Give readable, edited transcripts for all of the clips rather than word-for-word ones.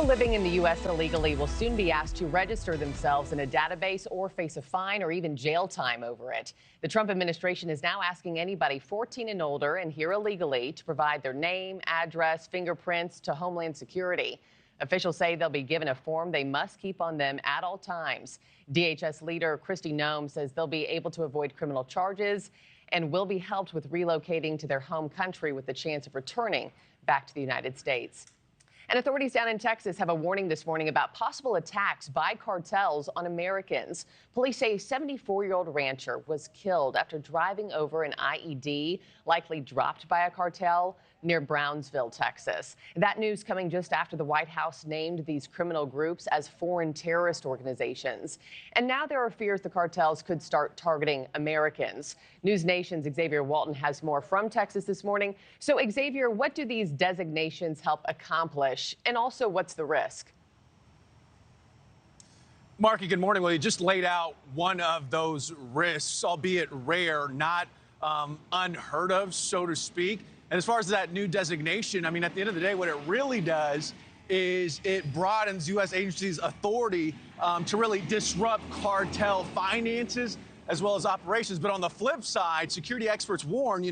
People living in the U.S. illegally will soon be asked to register themselves in a database or face a fine or even jail time over it. The Trump administration is now asking anybody 14 and older and here illegally to provide their name, address, fingerprints to Homeland Security. Officials say they'll be given a form they must keep on them at all times. DHS leader Kristi Noem says they'll be able to avoid criminal charges and will be helped with relocating to their home country with the chance of returning back to the United States. And authorities down in Texas have a warning this morning about possible attacks by cartels on Americans. Police say a 74-year-old rancher was killed after driving over an IED, likely dropped by a cartel, near Brownsville, Texas. That news coming just after the White House named these criminal groups as foreign terrorist organizations. And now there are fears the cartels could start targeting Americans. NewsNation's Xavier Walton has more from Texas this morning. So, Xavier, what do these designations help accomplish? And also, what's the risk? Markie, good morning. Well, you just laid out one of those risks, albeit rare, not unheard of, so to speak. And as far as that new designation, I mean, at the end of the day, what it really does is it broadens U.S. agencies' authority to really disrupt cartel finances as well as operations. But on the flip side, security experts warn,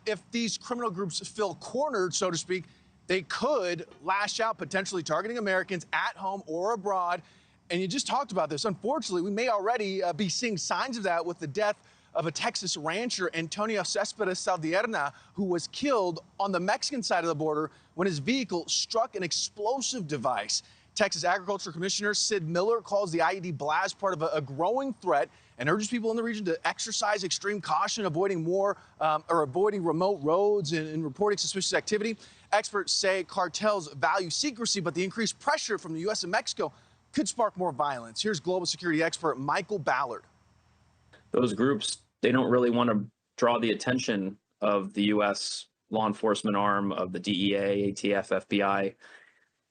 if these criminal groups feel cornered, so to speak, they could lash out, potentially targeting Americans at home or abroad. And you just talked about this. Unfortunately, we may already be seeing signs of that with the death of a Texas rancher, Antonio Cespedes Saldierna, who was killed on the Mexican side of the border when his vehicle struck an explosive device. Texas Agriculture Commissioner Sid Miller calls the IED blast part of a growing threat and urges people in the region to exercise extreme caution, avoiding remote roads and reporting suspicious activity. Experts say cartels value secrecy, but the increased pressure from the U.S. and Mexico could spark more violence. Here's global security expert Michael Ballard. Those groups, they don't really want to draw the attention of the U.S. law enforcement arm of the DEA, ATF, FBI.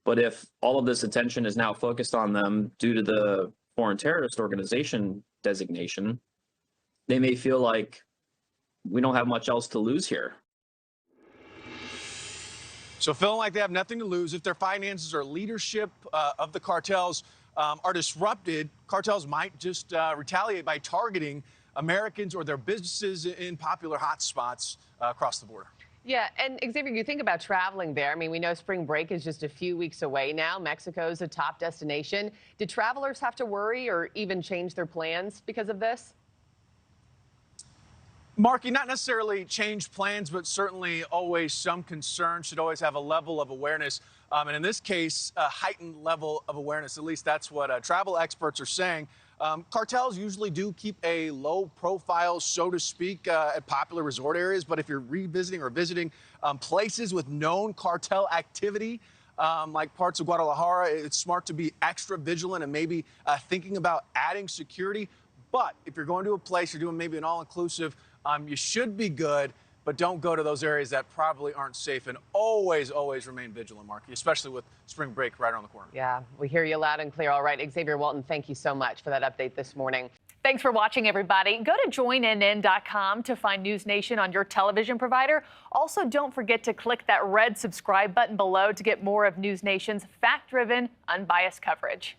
But if all of this attention is now focused on them due to the foreign terrorist organization designation, they may feel like we don't have much else to lose here. So feeling like they have nothing to lose, if their finances or leadership of the cartels are disrupted, cartels might just retaliate by targeting Americans or their businesses in popular hotspots across the border. Yeah, and Xavier, you think about traveling there. I mean, we know spring break is just a few weeks away now. Mexico's a top destination. Do travelers have to worry or even change their plans because of this? Markie, not necessarily change plans, but certainly always some concern, should always have a level of awareness. And in this case, a heightened level of awareness. At least that's what travel experts are saying. Cartels usually do keep a low profile, so to speak, at popular resort areas. But if you're revisiting or visiting places with known cartel activity, like parts of Guadalajara, it's smart to be extra vigilant and maybe thinking about adding security. But if you're going to a place, you're doing maybe an all-inclusive, you should be good, but don't go to those areas that probably aren't safe. And always, always remain vigilant, Markie, especially with spring break right around the corner. Yeah, we hear you loud and clear. All right, Xavier Walton, thank you so much for that update this morning. Thanks for watching, everybody. Go to joinnn.com to find NewsNation on your television provider. Also, don't forget to click that red subscribe button below to get more of NewsNation's fact-driven, unbiased coverage.